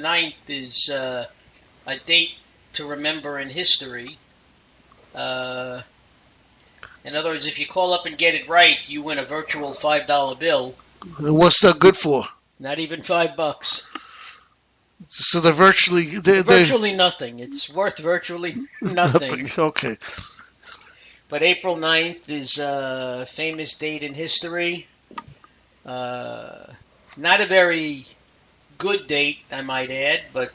9th is a date to remember in history. In other words, if you call up and get it right, you win a virtual $5 bill. And what's that good for? Not even $5. So they're virtually nothing. It's worth virtually nothing. Okay. But April 9th is a famous date in history. Not a very good date, I might add, but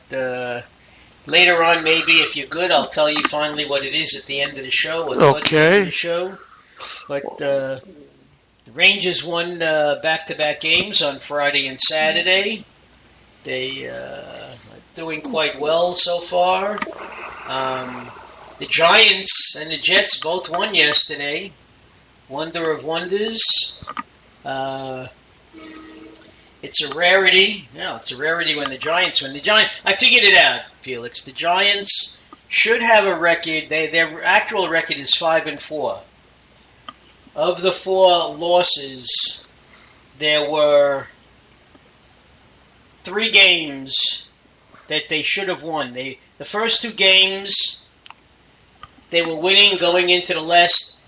later on, maybe if you're good, I'll tell you finally what it is at the end of the show. Okay. But the Rangers won back-to-back games on Friday and Saturday. They are doing quite well so far. The Giants and the Jets both won yesterday. Wonder of wonders. It's a rarity. No, it's a rarity when the Giants win. I figured it out, Felix. The Giants should have a record. Their actual record is 5-4. Of the 4 losses, there were 3 games that they should have won. The first 2 games, they were winning going into the last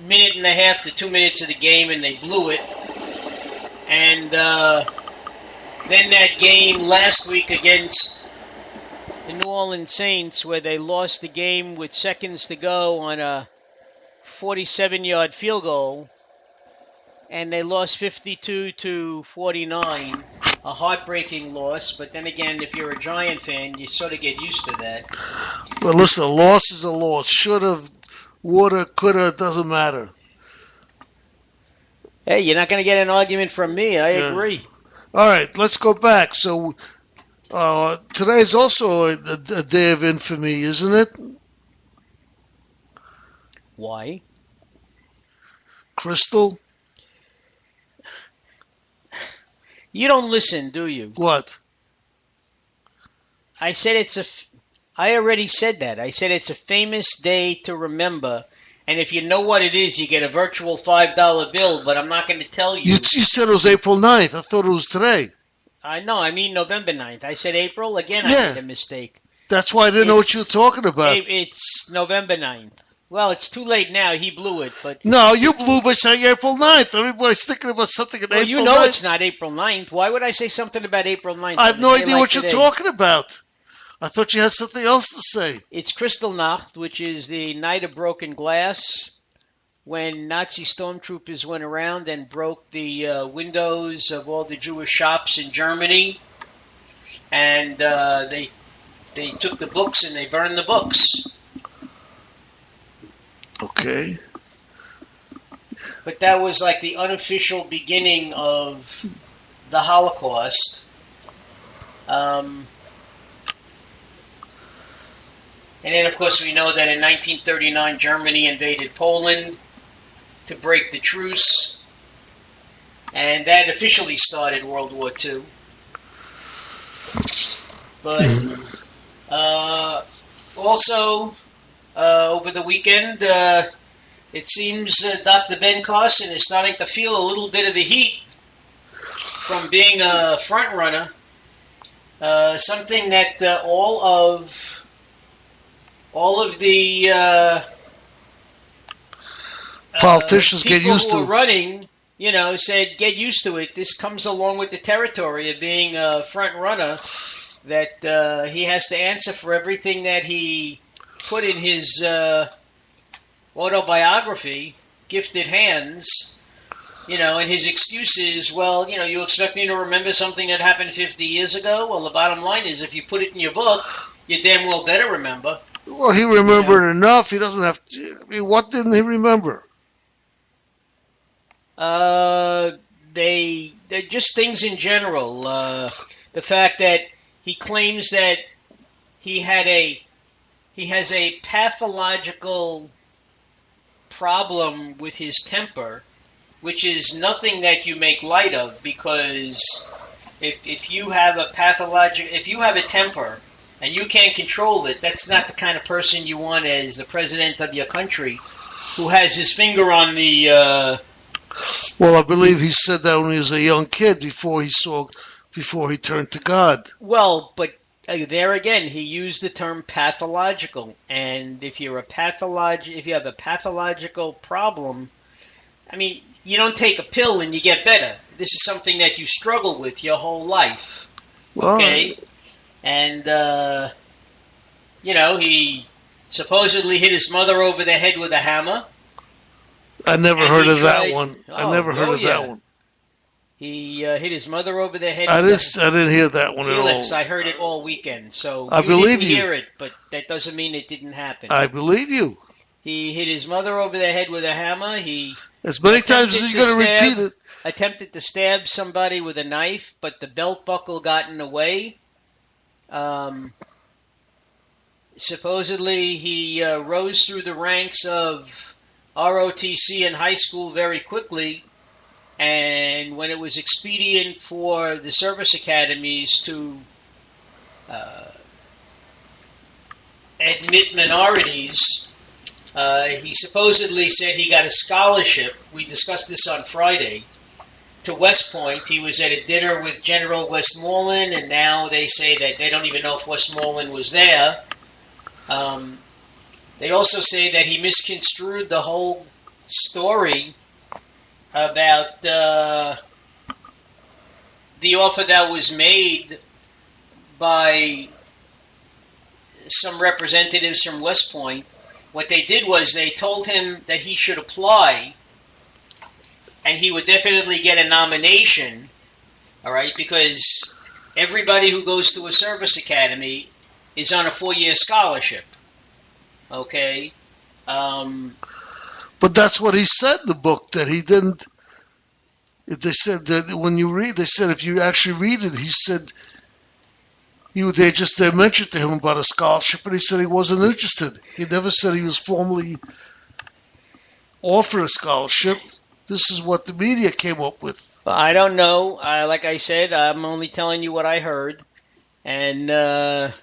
minute and a half to 2 minutes of the game, and they blew it. And then that game last week against the New Orleans Saints, where they lost the game with seconds to go on a 47-yard field goal, and they lost 52-49, a heartbreaking loss. But then again, if you're a Giant fan, you sort of get used to that. Well, listen, a loss is a loss. Should have, would have, could have, doesn't matter. Hey, you're not going to get an argument from me. I agree. All right, let's go back. So today is also a day of infamy, isn't it? Why? Crystal? You don't listen, do you? What? I already said that. I said it's a famous day to remember. And if you know what it is, you get a virtual $5 bill, but I'm not going to tell you. You said it was April 9th. I thought it was today. I know. I mean November 9th. I said April. Again, I made a mistake. That's why I didn't know what you were talking about. It's November 9th. Well, it's too late now. He blew it. But no, you blew by saying April 9th. Everybody's thinking about something in April 9th. You know it's not April 9th. Why would I say something about April 9th? I have no idea what you're talking about. I thought you had something else to say. It's Kristallnacht, which is the night of broken glass, when Nazi stormtroopers went around and broke the windows of all the Jewish shops in Germany, and they took the books and they burned the books. Okay. But that was like the unofficial beginning of the Holocaust. And then, of course, we know that in 1939, Germany invaded Poland to break the truce. And that officially started World War II. But also, over the weekend, it seems Dr. Ben Carson is starting to feel a little bit of the heat from being a front runner. Something that all of the politicians get used to. People who are running, said, get used to it. This comes along with the territory of being a front runner, that he has to answer for everything that he put in his autobiography, Gifted Hands. And his excuse is, well, you expect me to remember something that happened 50 years ago? Well, the bottom line is, if you put it in your book, you damn well better remember. Well, he remembered enough. He doesn't have to. I mean, what didn't he remember? They're just things in general. The fact that he claims that he has a pathological problem with his temper, which is nothing that you make light of, because if you have a temper and you can't control it, that's not the kind of person you want as the president of your country, who has his finger on the... Well, I believe he said that when he was a young kid, before he before he turned to God. Well, but there again, he used the term pathological, and if you have a pathological problem, I mean, you don't take a pill and you get better. This is something that you struggle with your whole life. Well, okay, and he supposedly hit his mother over the head with a hammer. I never heard of that one. I never heard of that one. He hit his mother over the head. I didn't hear that one Felix, at all. I heard it all weekend, so I believe you. Hear it, but that doesn't mean it didn't happen. I believe you. He hit his mother over the head with a hammer. He as many times as you're going to repeat it. Attempted to stab somebody with a knife, but the belt buckle got in the way. Supposedly, he rose through the ranks of ROTC in high school very quickly, and when it was expedient for the service academies to admit minorities, he supposedly said he got a scholarship. We discussed this on Friday. To West Point. He was at a dinner with General Westmoreland, and now they say that they don't even know if Westmoreland was there. They also say that he misconstrued the whole story about the offer that was made by some representatives from West Point. What they did was they told him that he should apply and he would definitely get a nomination, all right, because everybody who goes to a service academy is on a 4-year scholarship, okay? But that's what he said in the book, that he didn't. They said that when you read, they said if you actually read it, he said they mentioned to him about a scholarship, and he said he wasn't interested. He never said he was formally offered a scholarship. This is what the media came up with. I don't know. Like I said, I'm only telling you what I heard. And, but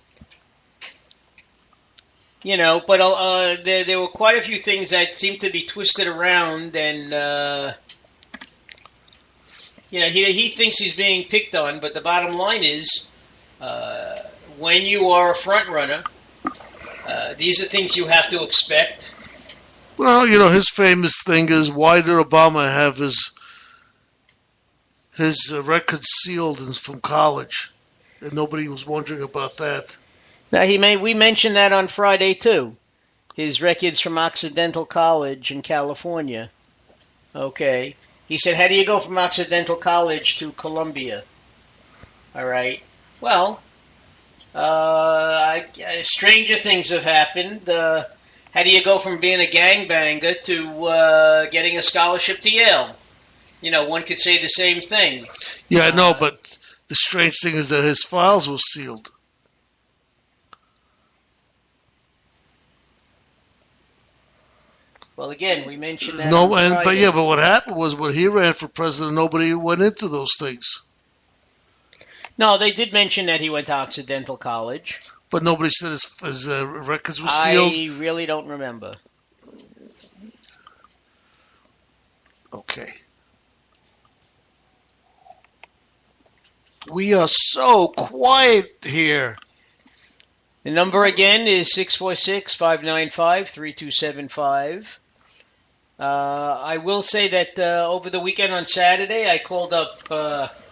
there were quite a few things that seemed to be twisted around. And, he thinks he's being picked on. But the bottom line is, when you are a front runner, these are things you have to expect. Well, his famous thing is, why did Obama have his records sealed from college? And nobody was wondering about that. Now, we mentioned that on Friday, too. His records from Occidental College in California. Okay. He said, how do you go from Occidental College to Columbia? All right. Well, stranger things have happened. How do you go from being a gangbanger to getting a scholarship to Yale? One could say the same thing. Yeah, I know, but the strange thing is that his files were sealed. Well, again, we mentioned that. But what happened was when he ran for president, nobody went into those things. No, they did mention that he went to Occidental College. But nobody said his records were sealed? I really don't remember. Okay. We are so quiet here. The number again is 646-595-3275. I will say that over the weekend on Saturday, I called up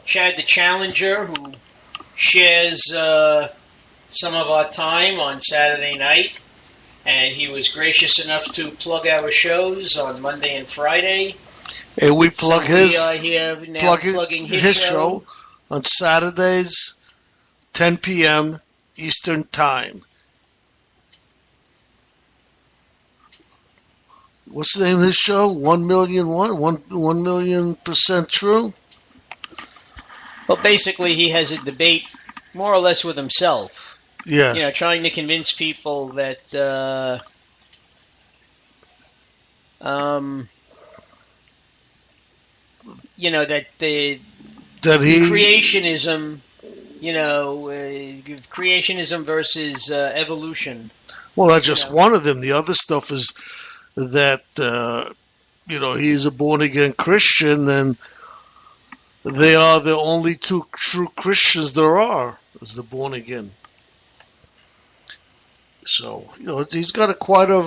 Chad the Challenger, who shares some of our time on Saturday night, and he was gracious enough to plug our shows on Monday and Friday. And we plug his show on Saturdays, 10 p.m. Eastern Time. What's the name of his show? 1 million what? 1 million% true? Well, basically, he has a debate more or less with himself. Yeah. Trying to convince people that, creationism, creationism versus evolution. Well, that's just one of them. The other stuff is that, he's a born-again Christian, and They are the only two true Christians there are, as the born again. So he's got quite a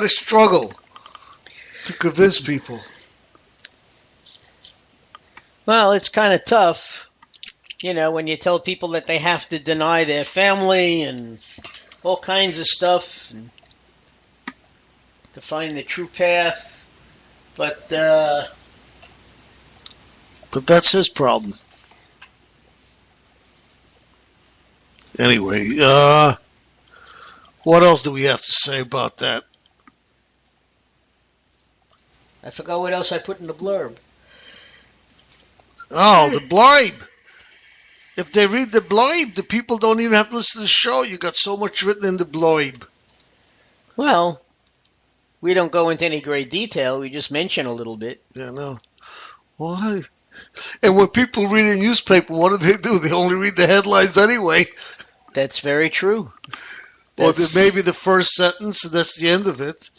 struggle to convince people. Well, it's kind of tough, when you tell people that they have to deny their family and all kinds of stuff and to find the true path. But that's his problem. Anyway, what else do we have to say about that? I forgot what else I put in the blurb. Oh, the blurb. If they read the blurb, the people don't even have to listen to the show. You got so much written in the blurb. Well, we don't go into any great detail. We just mention a little bit. Yeah, no. Why? And when people read a newspaper, what do? They only read the headlines anyway. That's very true. Or maybe the first sentence, and that's the end of it.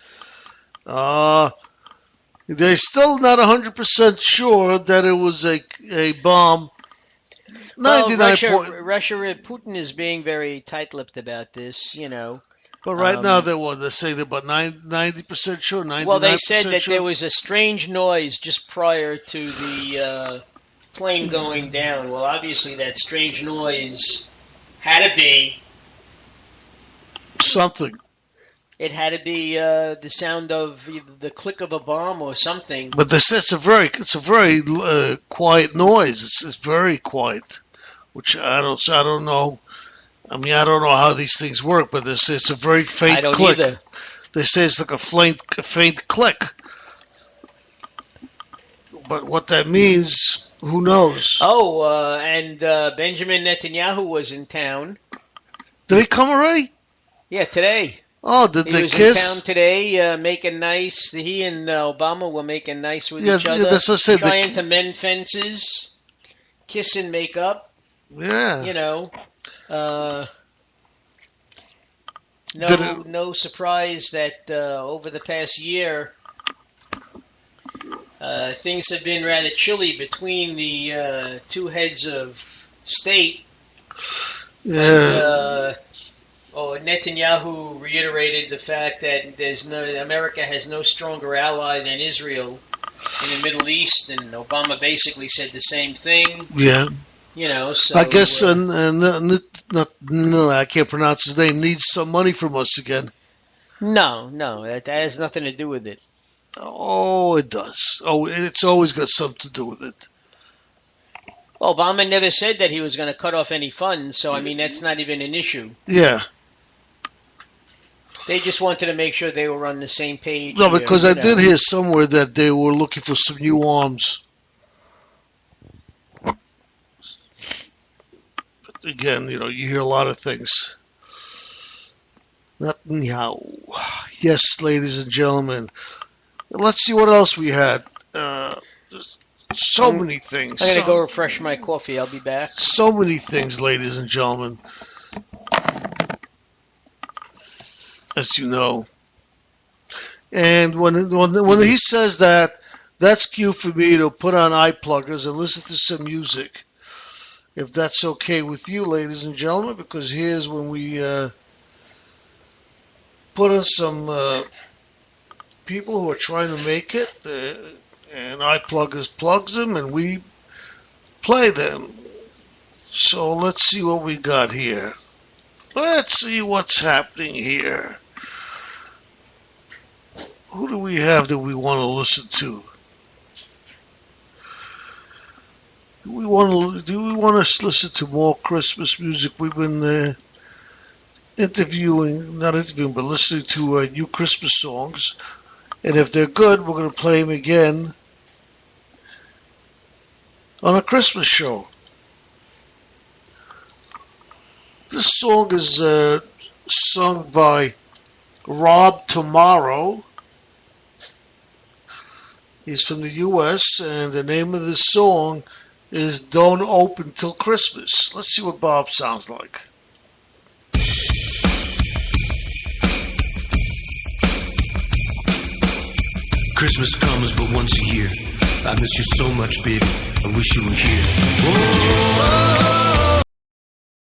They're still not 100% sure that it was a bomb. Well, Russia, Putin is being very tight-lipped about this, But right now, they say they're about 90% sure, 99% Well, they said that sure. there was a strange noise just prior to the plane going down. Well, obviously, that strange noise had to be something. It had to be the sound of either the click of a bomb or something. But they say it's a very quiet noise. It's very quiet, which I don't know. I mean, I don't know how these things work, but they say it's a very faint I don't click. Either. They say it's like a faint click. But what that means, who knows? Oh, and Benjamin Netanyahu was in town. Did he come already? Yeah, today. Oh, did they kiss? He was in town today, making nice. He and Obama were making nice with each other. That's what I said. Trying to mend fences, kiss and make up. Yeah. No surprise that over the past year, things have been rather chilly between the two heads of state. Yeah. Netanyahu reiterated the fact that America has no stronger ally than Israel in the Middle East, and Obama basically said the same thing. Yeah. So I guess I can't pronounce his name. Needs some money from us again. No, that has nothing to do with it. Oh, it does. Oh, it's always got something to do with it. Obama never said that he was going to cut off any funds, so I mean that's not even an issue. Yeah. They just wanted to make sure they were on the same page. No, because I did hear somewhere that they were looking for some new arms. But again, you hear a lot of things. Netanyahu. Yes, ladies and gentlemen. Let's see what else we had. So many things. I'm going to go refresh my coffee. I'll be back. So many things, ladies and gentlemen. As you know. And when he says that, that's cue for me to put on eye pluggers and listen to some music. If that's okay with you, ladies and gentlemen, because here's when we put on some people who are trying to make it, and eye pluggers plugs them, and we play them. So let's see what we got here. Let's see what's happening here. Who do we have that we want to listen to? Do we want to listen to more Christmas music? We've been listening to new Christmas songs. And if they're good, we're going to play them again on a Christmas show. This song is sung by Rob Tomorrow. He's from the U.S., and the name of this song is Don't Open Till Christmas. Let's see what Bob sounds like. Christmas comes but once a year. I miss you so much, baby. I wish you were here. Whoa.